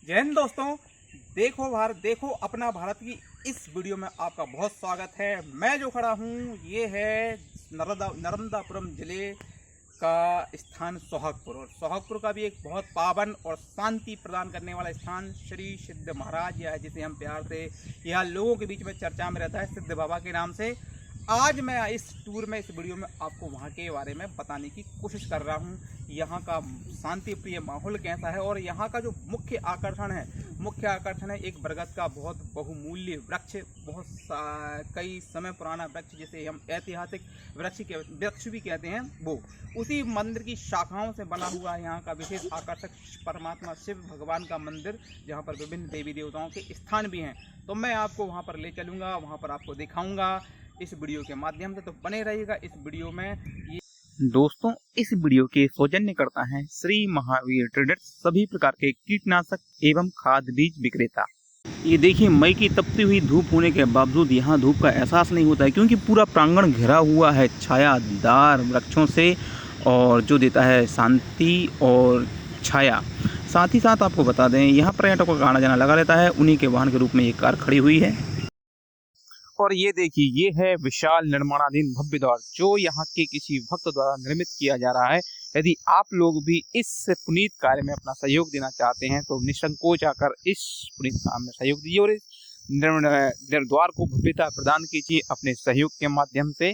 जय हिंद दोस्तों। देखो भारत, देखो अपना भारत की इस वीडियो में आपका बहुत स्वागत है। मैं जो खड़ा हूँ ये है नर्मदापुरम जिले का स्थान सोहागपुर, और सोहागपुर का भी एक बहुत पावन और शांति प्रदान करने वाला स्थान श्री सिद्ध महाराज, या जिसे हम प्यार से यहाँ लोगों के बीच में चर्चा में रहता है सिद्ध बाबा के नाम से। आज मैं इस टूर में, इस वीडियो में आपको वहाँ के बारे में बताने की कोशिश कर रहा हूँ। यहाँ का शांति प्रिय माहौल कैसा है, और यहाँ का जो मुख्य आकर्षण है एक बरगद का बहुत बहुमूल्य वृक्ष, कई समय पुराना वृक्ष, जिसे हम ऐतिहासिक वृक्ष भी कहते हैं। वो उसी मंदिर की शाखाओं से बना हुआ है यहाँ का विशेष आकर्षक परमात्मा शिव भगवान का मंदिर, जहाँ पर विभिन्न देवी देवताओं के स्थान भी हैं। तो मैं आपको वहाँ पर ले चलूँगा, वहाँ पर आपको दिखाऊँगा इस वीडियो के माध्यम से। तो बने रहिएगा इस वीडियो में। दोस्तों, इस वीडियो के सौजन्य करता है श्री महावीर ट्रेडर्स, सभी प्रकार के कीटनाशक एवं खाद बीज विक्रेता। ये देखिए, मई की तपती हुई धूप होने के बावजूद यहाँ धूप का एहसास नहीं होता है, क्योंकि पूरा प्रांगण घिरा हुआ है छायादार वृक्षों से, और जो देता है शांति और छाया। साथ ही साथ आपको बता दें, यहाँ पर्यटकों का आना जाना लगा रहता है। उन्हीं के वाहन के रूप में ये कार खड़ी हुई है। और ये देखिए, ये है विशाल निर्माणाधीन भव्य द्वार, जो यहाँ के किसी भक्त द्वारा निर्मित किया जा रहा है। यदि आप लोग भी इस पुनीत कार्य में अपना सहयोग देना चाहते हैं तो निसंकोच आकर इस पुनीत काम में सहयोग दीजिए, और इस द्वार को भव्यता प्रदान कीजिए अपने सहयोग के माध्यम से।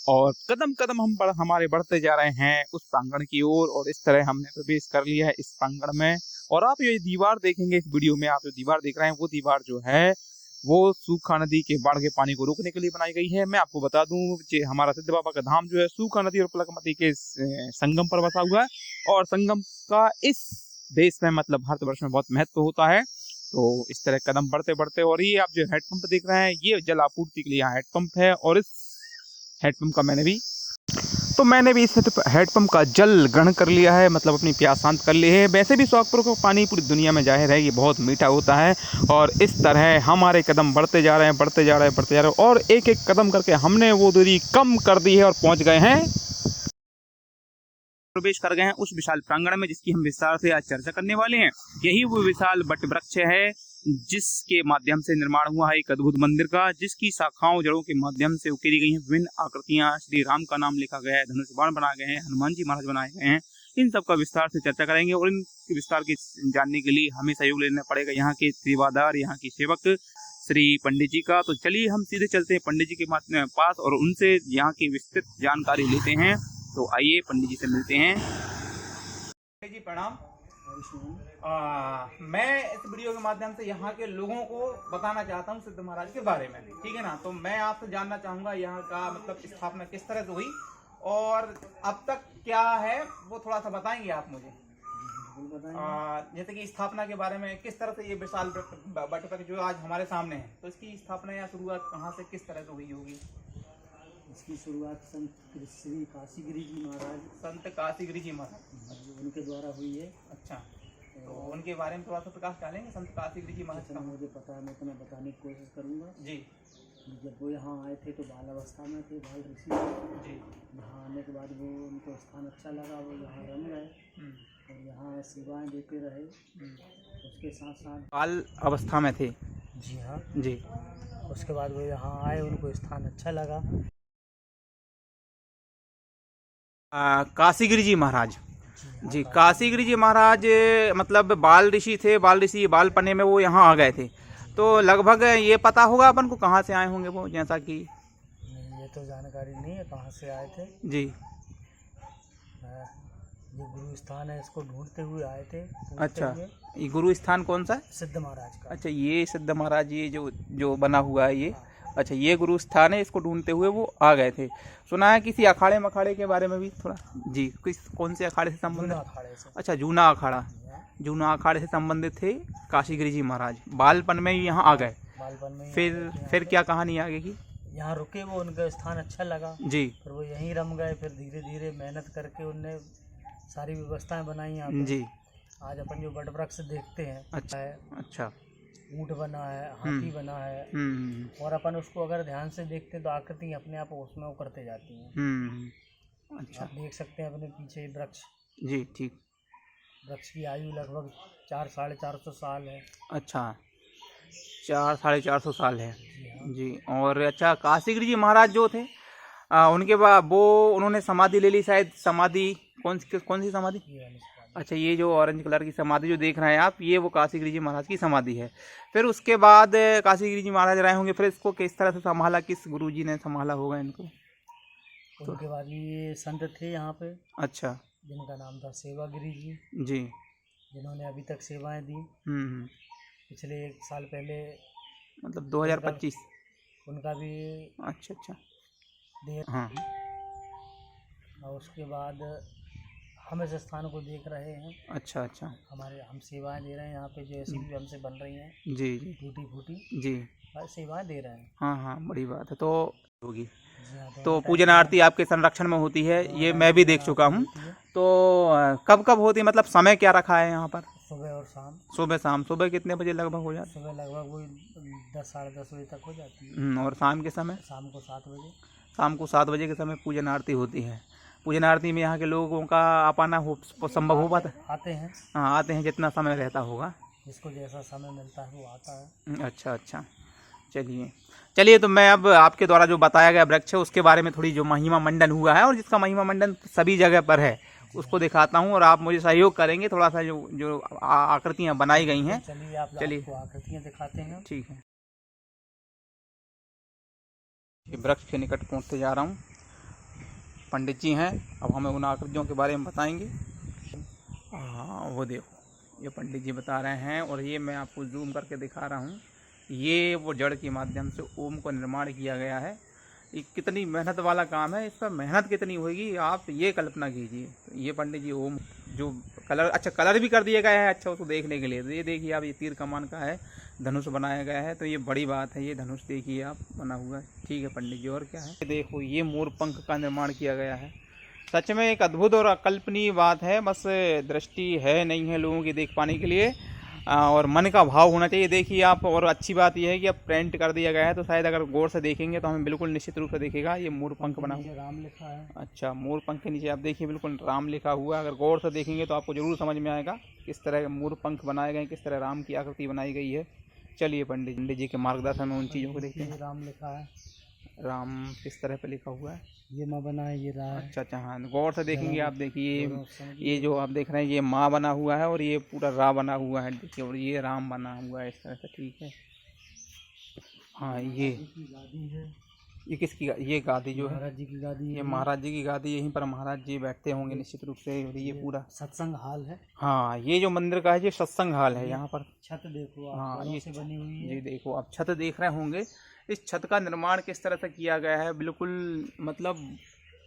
और कदम कदम हमारे बढ़ते जा रहे हैं उस प्रांगण की ओर, और इस तरह हमने प्रवेश कर लिया है इस प्रांगण में। और आप ये दीवार देखेंगे इस वीडियो में, आप जो दीवार देख रहे हैं वो दीवार जो है वो सूखा नदी के बाढ़ के पानी को रोकने के लिए बनाई गई है। मैं आपको बता दूं कि हमारा सिद्ध बाबा का धाम जो है सूखा नदी और पलकमती के संगम पर बसा हुआ है, और संगम का इस देश में, मतलब भारतवर्ष में बहुत महत्व होता है। तो इस तरह कदम बढ़ते बढ़ते, और ये आप जो हेडपंप देख रहे हैं, ये जल आपूर्ति के लिए यहाँ हेडपंप है, और इस हेडपंप का मैंने भी इस हेडपंप का जल ग्रहण कर लिया है, मतलब अपनी प्यास शांत कर ली है। वैसे भी सोहागपुर का पानी पूरी दुनिया में जाहिर है ये बहुत मीठा होता है, और इस तरह हमारे कदम बढ़ते जा रहे हैं, और एक एक कदम करके हमने वो दूरी कम कर दी है और प्रवेश कर गए हैं उस विशाल प्रांगण में, जिसकी हम विस्तार से आज चर्चा करने वाले हैं। यही वो विशाल वट वृक्ष है जिसके माध्यम से निर्माण हुआ है एक अद्भुत मंदिर का, जिसकी शाखाओं जड़ों के माध्यम से उकेरी गई हैं विभिन्न आकृतियां। श्री राम का नाम लिखा गया है, धनुष बाण बनाए गए हैं, हनुमान जी महाराज बनाए गए हैं। इन सब का विस्तार से चर्चा करेंगे, और इन विस्तार के जानने के लिए हमें सहयोग लेना पड़ेगा यहाँ के सेवादार, यहाँ के सेवक श्री पंडित जी का। तो चलिए हम सीधे चलते हैं पंडित जी के पास, और उनसे यहाँ की विस्तृत जानकारी लेते हैं। तो आइए पंडित जी से मिलते हैं। जी प्रणाम। मैं इस वीडियो के माध्यम से यहाँ के लोगों को बताना चाहता हूँ सिद्ध महाराज के बारे में, ठीक है ना। तो मैं आपसे जानना चाहूँगा यहाँ का मतलब स्थापना किस तरह से हुई, और अब तक क्या है वो थोड़ा सा बताएंगे आप मुझे। जैसे कि स्थापना के बारे में, किस तरह से ये विशाल वट वृक्ष जो आज हमारे सामने है, तो इसकी स्थापना या शुरुआत कहाँ से किस तरह से हुई होगी। इसकी शुरुआत संत श्री काशीगिरी जी महाराज, उनके द्वारा हुई है। अच्छा, तो उनके बारे में थोड़ा सा प्रकाश डालेंगे। संत काशीगिरी जी महाराज का मुझे पता है, मैं उतना बताने की कोशिश करूँगा जी। जब वो यहाँ आए थे तो बाल अवस्था में थे, बाल ऋषि जी। यहाँ आने के बाद वो उनको स्थान अच्छा लगा, वो यहाँ रम गए और यहाँ सेवाएं देते रहे। उसके साथ साथ बाल अवस्था में थे जी, हाँ जी। उसके बाद वो यहाँ आए, उनको स्थान अच्छा लगा। काशीगिरी जी महाराज जी, काशीगिरी जी महाराज मतलब बाल ऋषि थे, बाल पने में वो यहाँ आ गए थे। तो लगभग ये पता होगा अपन को कहाँ से आए होंगे वो, जैसा कि ये तो जानकारी नहीं है कहाँ से आए थे जी। ये गुरु स्थान है, इसको ढूंढते हुए आए थे। अच्छा, ये गुरु स्थान कौन सा है? सिद्ध महाराज का। अच्छा, ये सिद्ध महाराज, ये जो बना हुआ है ये, अच्छा ये गुरु स्थान है, इसको ढूंढते हुए वो आ गए थे। सुना है किसी अखाड़े मखाड़े के बारे में भी थोड़ा जी, कौन से अखाड़े से संबंधित? अच्छा, जूना अखाड़े से संबंधित थे काशीगिरी जी महाराज। बालपन में ही यहाँ आ गए, फिर क्या कहानी आगे की? यहाँ रुके वो, उनका स्थान अच्छा लगा जी, फिर वो यहीं रम गए। फिर धीरे धीरे मेहनत करके उनने सारी व्यवस्थाएं बनाई यहाँ पे जी। आज अपन जो वट वृक्ष देखते हैं, अच्छा ऊँट बना है, हाथी बना है, और अपन उसको अगर ध्यान से देखते हैं तो आकृति अपने आप उसमें उकरते जाती हैं। अच्छा, आप देख सकते हैं अपने पीछे वृक्ष जी, ठीक। वृक्ष की आयु लगभग 400-450 साल है। अच्छा, 400-450 साल है जी हाँ। जी। और अच्छा, काशीगिरी जी महाराज जो थे उनके बाद वो उन्होंने समाधि ले ली शायद। समाधि कौन सी समाधि? ये वाली समाधि। अच्छा, ये जो ऑरेंज कलर की समाधि जो देख रहे हैं आप, ये वो काशीगिरी जी महाराज की समाधि है। फिर उसके बाद काशीगिरी जी महाराज रहे होंगे, फिर इसको किस तरह से संभाला, किस गुरु जी ने संभाला होगा इनको? उनके बाद ये संत थे यहाँ पे, अच्छा जिनका नाम था सेवागिरी जी, जी। जिन्होंने अभी तक सेवाएं दी। हम्म। पिछले 1 साल पहले मतलब 2025। उनका भी अच्छा अच्छा। देर। हाँ। और उसके बाद हम इस स्थान को देख रहे हैं। अच्छा अच्छा। हम सेवाएं दे रहे हैं यहाँ पे, जैसी भी हमसे बन रही हैं जी जी टूटी फूटी जी। सेवाएं दे रहे हैं। हाँ हाँ, बड़ी बात है। तो होगी जी हाँ, तो दोनों पूजन आरती आपके संरक्षण में होती है, ये मैं भी देख चुका हूँ। होती है, तो कब कब होती है, मतलब समय क्या रखा है यहाँ पर? सुबह और शाम। सुबह शाम। सुबह कितने बजे लगभग हो जाती सुबह लगभग वही 10-10:30 बजे तक हो जाती है। है? और शाम के समय? शाम को 7 बजे। शाम को 7 बजे के समय पूजन आरती होती है। पूजन आरती में यहाँ के लोगों का आपाना संभव हो पाता है? आते हैं, हाँ, आते हैं, जितना समय रहता होगा, जिसको जैसा समय मिलता है वो आता है। अच्छा अच्छा। चलिए तो मैं अब आपके द्वारा जो बताया गया वृक्ष है उसके बारे में थोड़ी जो महिमा मंडन हुआ है और जिसका महिमा मंडन सभी जगह पर है उसको दिखाता हूँ, और आप मुझे सहयोग करेंगे थोड़ा सा। जो जो आकृतियाँ बनाई गई हैं, चलिए आपको आकृतियाँ दिखाते हैं। ठीक है। ये वृक्ष के निकट पहुँचते जा रहा हूँ। पंडित जी हैं, अब हमें उन आकृतियों के बारे में बताएंगे। हाँ, वो देखो, ये पंडित जी बता रहे हैं, और ये मैं आपको जूम करके दिखा रहा हूँ। ये वो जड़ के माध्यम से ओम को निर्माण किया गया है। ये कितनी मेहनत वाला काम है, इस पर मेहनत कितनी होगी आप ये कल्पना कीजिए। ये पंडित जी ओम जो कलर, अच्छा कलर भी कर दिया गया है, अच्छा उसको देखने के लिए। तो ये देखिए आप, ये तीर कमान का है, धनुष बनाया गया है, तो ये बड़ी बात है। ये धनुष देखिए आप बना हुआ है, ठीक है पंडित जी। और क्या है, देखो ये मोर पंख का निर्माण किया गया है। सच में एक अद्भुत और अकल्पनीय बात है, बस दृष्टि है नहीं है लोगों की देख पाने के लिए, और मन का भाव होना चाहिए। देखिए आप, और अच्छी बात यह है कि अब प्रिंट कर दिया गया है, तो शायद अगर गौर से देखेंगे तो हमें बिल्कुल निश्चित रूप से दिखेगा ये मोर पंख बना हुआ, राम लिखा है। अच्छा, मोर पंख के नीचे आप देखिए बिल्कुल राम लिखा हुआ है। अगर गौर से देखेंगे तो आपको जरूर समझ में आएगा किस तरह मोर पंख बनाए गए, किस तरह राम की आकृति बनाई गई है। चलिए पंडित जी के मार्गदर्शन में उन चीज़ों को देखते हैं। राम लिखा है, राम किस तरह पे लिखा हुआ है? ये माँ बना है, ये रहा है। अच्छा अच्छा, हाँ, गौर से देखेंगे आप, देखिए ये जो आप देख रहे हैं ये माँ बना हुआ है, और ये पूरा रा बना हुआ है, देखिए, और ये राम बना हुआ है इस तरह से, ठीक है। हाँ, ये किसकी ये गादी जो है? महाराज जी की गादी। ये महाराज जी की गादी, यहीं पर महाराज जी बैठते होंगे निश्चित रूप से। और ये पूरा सत्संग हाल है। हाँ, ये जो मंदिर का है ये सत्संग हाल है। यहाँ पर छत देखो आप, हाँ, ये से बनी हुई है। ये देखो आप, छत देख रहे होंगे। इस छत का निर्माण किस तरह से किया गया है, बिल्कुल मतलब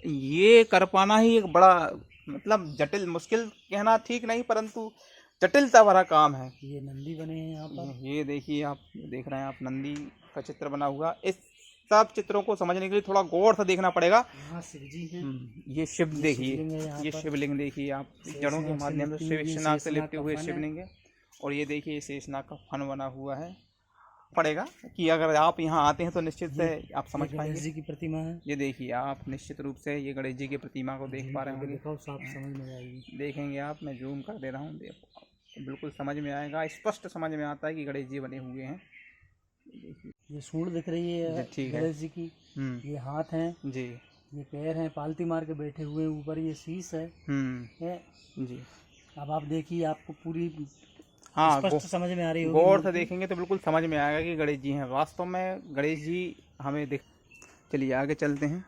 ये कर पाना ही एक बड़ा, मतलब जटिल, मुश्किल कहना ठीक नहीं, परंतु जटिलता भरा काम है। ये नंदी बने हैं यहाँ पर। ये देखिए आप, देख रहे हैं आप, नंदी का चित्र बना हुआ। इस सब चित्रों को समझने के लिए थोड़ा गौर से देखना पड़ेगा। यहाँ शिव जी हैं। ये शिव देखिए, ये शिवलिंग देखिए आप, जड़ों के माध्यम से शेषनाग से लिपटे हुए शिवलिंग है। और ये देखिए शेषनाग का फन बना हुआ है। पड़ेगा कि अगर आप यहाँ आते हैं तो निश्चित से आप समझ पाएंगे। गणेश जी की प्रतिमा है। ये देखिए आप, निश्चित रूप से ये गणेश जी की प्रतिमा को देख पा रहे होंगे। देखो साफ समझ में आएगी, देखेंगे आप, मैं जूम कर दे रहा हूँ, देखो तो बिल्कुल समझ में आएगा, स्पष्ट समझ में आता है कि गणेश जी बने हुए हैं। ये सूंड दिख रही है गणेश जी की, ये हाथ हैं जी, ये पैर हैं, पालती मार के बैठे हुए, ऊपर ये शीश है जी। अब आप देखिए, आपको पूरी हाँ स्पष्ट समझ में आ रही होगी। गौर से देखेंगे तो बिल्कुल समझ में आएगा कि गणेश जी हैं। वास्तव में गणेश जी हमें दिख। चलिए आगे चलते हैं।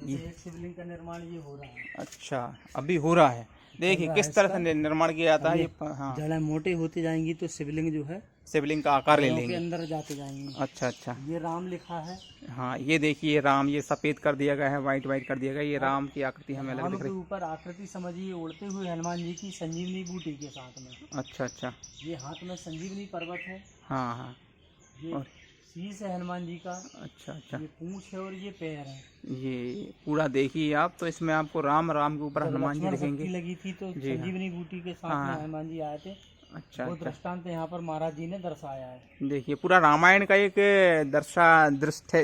एक शिवलिंग का निर्माण ये हो रहा है। अच्छा, अभी हो रहा है। देखिए किस तरह से निर्माण किया जाता है। ये हाँ, जड़ें मोटी होती जाएंगी तो शिवलिंग जो है शिवलिंग का आकार ले लेंगे, अंदर जाते जाएंगे। अच्छा अच्छा। ये राम लिखा है। हाँ, ये देखिए राम, ये सफेद कर दिया गया है, वाइट कर दिया गया। ये राम की आकृति हमें अलग दिख रही है। ऊपर आकृति समझिए उड़ते हुए हनुमान जी की संजीवनी बूटी के साथ में। अच्छा अच्छा। ये हाथ में संजीवनी पर्वत है। हाँ हाँ। ये शीश है हनुमान जी का। अच्छा अच्छा। ये पूंछ है और ये पैर है। ये पूरा देखिए आप, तो इसमें आपको राम के ऊपर हनुमान जी दिखेंगे। लगी थी तो संजीवनी बूटी के साथ में हनुमान जी आए थे। अच्छा, वो दृष्टांत यहाँ पर महाराज जी ने दर्शाया है। देखिए पूरा रामायण का एक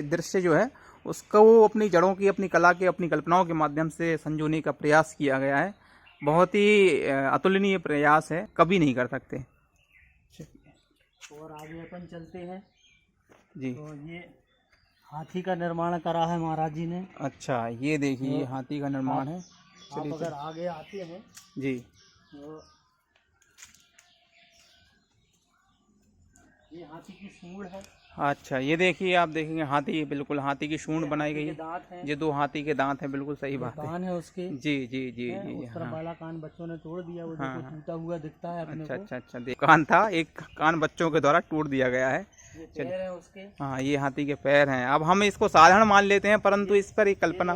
दृश्य जो है उसको वो अपनी जड़ों की, अपनी कला के, अपनी कल्पनाओं के माध्यम से संजोने का प्रयास किया गया है। बहुत ही अतुलनीय प्रयास है, कभी नहीं कर सकते। और आगे अपन चलते हैं जी। तो ये हाथी का निर्माण करा है महाराज जी ने। अच्छा, ये देखिए ये हाथी का निर्माण है। आप अगर आगे आते हैं जी, तो ये हाथी की सूंड है। अच्छा, ये देखिए आप देखेंगे हाथी, बिल्कुल हाथी की सूंड बनाई गई है। दांत हैं, ये 2 हाथी के दांत हैं, बिल्कुल सही बात है। कान है उसके। जी जी जी जी। उस तरफ वाला कान बच्चों ने तोड़ दिया, वो देखो टूटा हुआ दिखता है अपने अच्छा को। अच्छा अच्छा, कान था, एक कान बच्चों के द्वारा टूट दिया गया है। ये पैर है उसके। हाँ, ये हाथी के पैर हैं। अब हम इसको साधारण मान लेते हैं, परंतु इस पर एक कल्पना।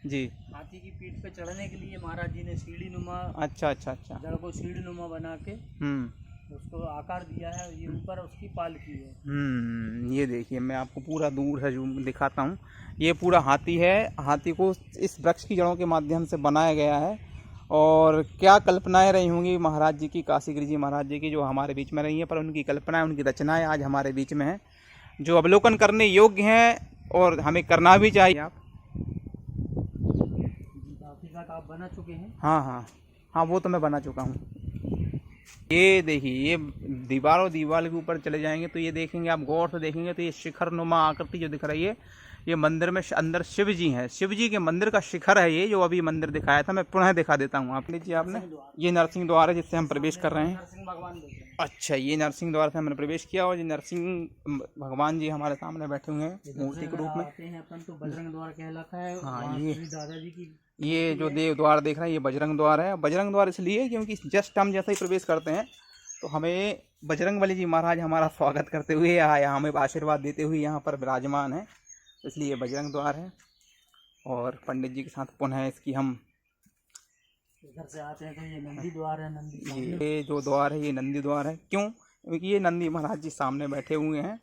जी। हाथी की पीठ पे चढ़ने के लिए महाराज जी ने सीढ़ी नुमा, अच्छा अच्छा अच्छा, जड़ को सीढ़ी नुमा बना के उसको आकार दिया है। ये ऊपर उसकी पालकी है। ये देखिए मैं आपको पूरा दूर से जूम दिखाता हूँ। ये पूरा हाथी है। हाथी को इस वृक्ष की जड़ों के माध्यम से बनाया गया है। और क्या कल्पनाएं रही होंगी महाराज जी की, काशीगिरी जी महाराज जी की, जो हमारे बीच में रही हैं, पर उनकी कल्पनाएं, उनकी रचनाएं आज हमारे बीच में हैं, जो अवलोकन करने योग्य हैं और हमें करना भी चाहिए। आप आप बना चुके हैं? हाँ हाँ हाँ, वो तो मैं बना चुका हूँ। ये देखिए, ये दीवार के ऊपर चले जाएंगे तो ये देखेंगे, आप गौर से देखेंगे तो ये शिखर नुमा आकृति जो दिख रही है, ये मंदिर में अंदर शिव जी हैं। शिव जी के मंदिर का शिखर है ये, जो अभी मंदिर दिखाया था। मैं पुनः दिखा देता हूँ आप लीजिए। आपने ये नरसिंह द्वार है जिससे हम प्रवेश कर रहे हैं। अच्छा, ये नरसिंह द्वार से हमने प्रवेश किया और ये नरसिंह भगवान जी हमारे सामने बैठे हुए हैं मूर्ति के रूप में। अपन तो बजरंग द्वार कहलाता है। हाँ, दादाजी की ये जो देव द्वार देख रहे हैं, ये बजरंग द्वार है। बजरंग द्वार इसलिए क्योंकि जस्ट हम जैसे ही प्रवेश करते हैं तो हमें बजरंगबली जी महाराज हमारा स्वागत करते हुए या हमें आशीर्वाद देते हुए यहाँ पर विराजमान है, इसलिए बजरंग द्वार है। और पंडित जी के साथ पुनः इसकी हम इधर से आते हैं तो ये नंदी द्वार है। नंदी, ये जो द्वार है ये नंदी द्वार है। क्यों? क्योंकि ये नंदी महाराज जी सामने बैठे हुए हैं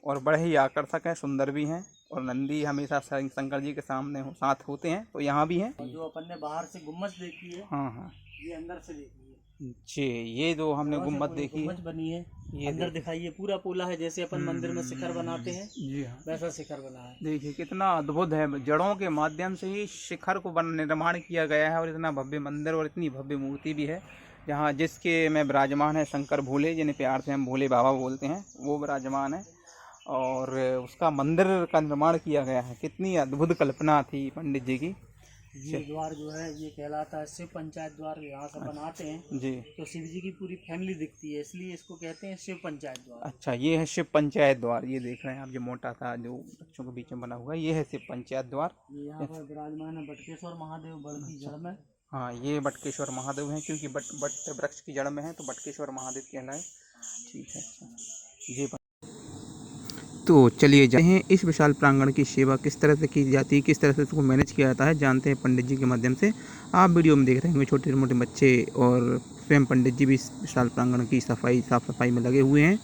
और बड़े ही आकर्षक हैं, सुंदर भी हैं। और नंदी हमेशा शंकर जी के सामने साथ होते हैं, तो यहाँ भी हैं। जो अपन ने बाहर से गुम्बद देखी है, हाँ हाँ, ये अंदर से देखी है। जी, ये जो हमने गुम्बद देखी है, गुम्बद बनी है, ये अंदर दिखाइए पूरा पोला है। जैसे अपन मंदिर में शिखर बनाते हैं, जी हाँ, वैसा शिखर बना है। देखिए कितना अद्भुत है, जड़ों के माध्यम से ही शिखर को निर्माण किया गया है। और इतना भव्य मंदिर और इतनी भव्य मूर्ति भी है, जहाँ जिसके में विराजमान है शंकर भोले, जिन्हें प्यार से हम भोले बाबा बोलते हैं, वो विराजमान है। और उसका मंदिर का निर्माण किया गया है। कितनी अद्भुत कल्पना थी पंडित जी की। ये द्वार जो है ये कहलाता है शिव पंचायत द्वार। यहाँ से बनाते हैं जी, तो शिव जी की पूरी फैमिली दिखती है, इसलिए इसको कहते हैं शिव पंचायत द्वार। अच्छा, ये है शिव पंचायत द्वार। ये देख रहे हैं आप, जो मोटा सा जो बच्चों के बीच में बना हुआ है, ये है शिव पंचायत द्वार। ये यहाँ पर विराजमान है बटकेश्वर महादेव बड़ की जड़ में। हाँ, ये बटकेश्वर महादेव हैं, क्योंकि बट वृक्ष की जड़ में है तो बटकेश्वर महादेव कहलाए। ठीक है, जी। तो चलिए जानते हैं इस विशाल प्रांगण की सेवा किस तरह से की जाती है, किस तरह से इसको मैनेज किया जाता है, जानते हैं पंडित जी के माध्यम से। आप वीडियो में देख रहे होंगे छोटे मोटे बच्चे और स्वयं पंडित जी भी इस विशाल प्रांगण की साफ सफाई में लगे हुए हैं।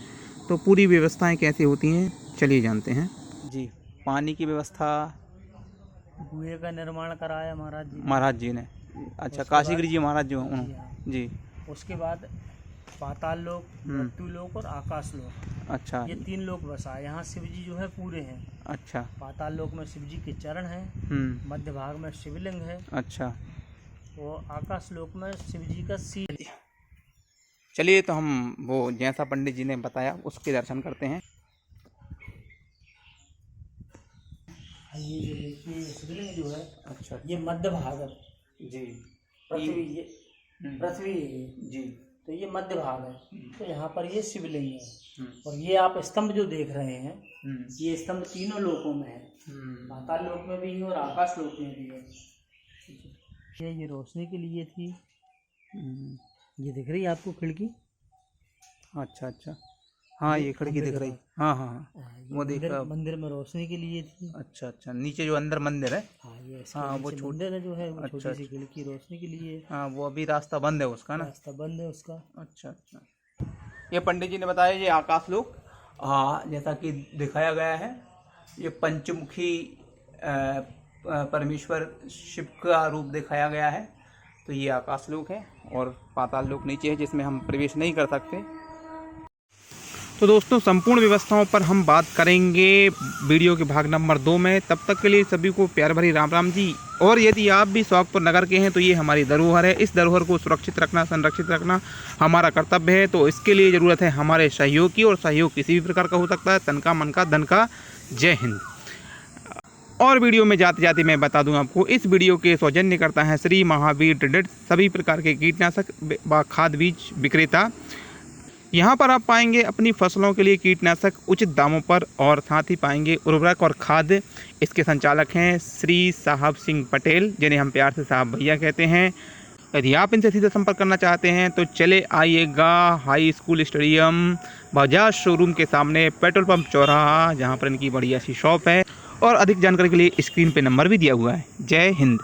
तो पूरी व्यवस्थाएं कैसे होती हैं, चलिए जानते हैं। जी, पानी की व्यवस्था कुएं का निर्माण कराया महाराज जी ने। अच्छा, काशीगिरी जी महाराज जो जी। उसके बाद पाताल लोक, मृत्यु लोक और आकाश लोक। अच्छा, ये 3 लोक बसा। यहाँ शिव जी जो है पूरे हैं। अच्छा, पाताल लोक में शिव जी के चरण हैं, मध्य भाग में शिवलिंग है। अच्छा, और आकाश लोक में शिव जी का शील। चलिए तो हम वो जैसा पंडित जी ने बताया उसके दर्शन करते हैं। ये जो देखिए शिवलिंग जो है, अच्छा, ये मध्य भाग है जी। पृथ्वी जी, तो ये मध्य भाग है। तो यहाँ पर ये शिवलिंग है। और ये आप स्तंभ जो देख रहे हैं, ये स्तंभ तीनों लोकों में है। पाताल लोक में भी है और आकाश लोक में भी है। ये रोशनी के लिए थी। ये दिख रही है आपको खिड़की? अच्छा अच्छा, हाँ, ये खिड़की दिख रही। हाँ हाँ हाँ, वो देख रहा। मंदिर में रोशनी के लिए थी। अच्छा अच्छा, नीचे जो अंदर मंदिर है, हाँ, वो मंदिर है जो है, वो छोटी सी खिड़की रोशनी के लिए। हाँ, वो अभी रास्ता बंद है उसका ना। रास्ता बंद है उसका। अच्छा अच्छा, ये पंडित जी ने बताया ये आकाश लोक। हाँ, जैसा कि दिखाया गया है, ये पंचमुखी परमेश्वर शिव का रूप दिखाया गया है। तो ये आकाश लोक है और पाताल लोक नीचे है, जिसमें हम प्रवेश नहीं कर सकते। तो दोस्तों संपूर्ण व्यवस्थाओं पर हम बात करेंगे वीडियो के भाग नंबर 2 में। तब तक के लिए सभी को प्यार भरी राम राम जी। और यदि आप भी सोहागपुर नगर के हैं तो ये हमारी धरोहर है। इस धरोहर को सुरक्षित रखना, संरक्षित रखना हमारा कर्तव्य है। तो इसके लिए ज़रूरत है हमारे सहयोग की, और सहयोग किसी भी प्रकार का हो सकता है, तन का, मन का, धन का। जय हिंद। और वीडियो में जाते जाते मैं बता दूं आपको, इस वीडियो के सौजन्य करता है श्री महावीर ट्रेडर्स, सभी प्रकार के कीटनाशक व खाद बीज विक्रेता। यहाँ पर आप पाएंगे अपनी फसलों के लिए कीटनाशक उचित दामों पर, और साथ ही पाएंगे उर्वरक और खाद। इसके संचालक हैं श्री साहब सिंह पटेल, जिन्हें हम प्यार से साहब भैया कहते हैं। यदि आप इनसे सीधा संपर्क करना चाहते हैं तो चले आइएगा high school stadium Bajaj showroom के सामने पेट्रोल पंप चौराहा, जहाँ पर इनकी बढ़िया सी शॉप है। और अधिक जानकारी के लिए स्क्रीन पे नंबर भी दिया हुआ है। जय हिंद।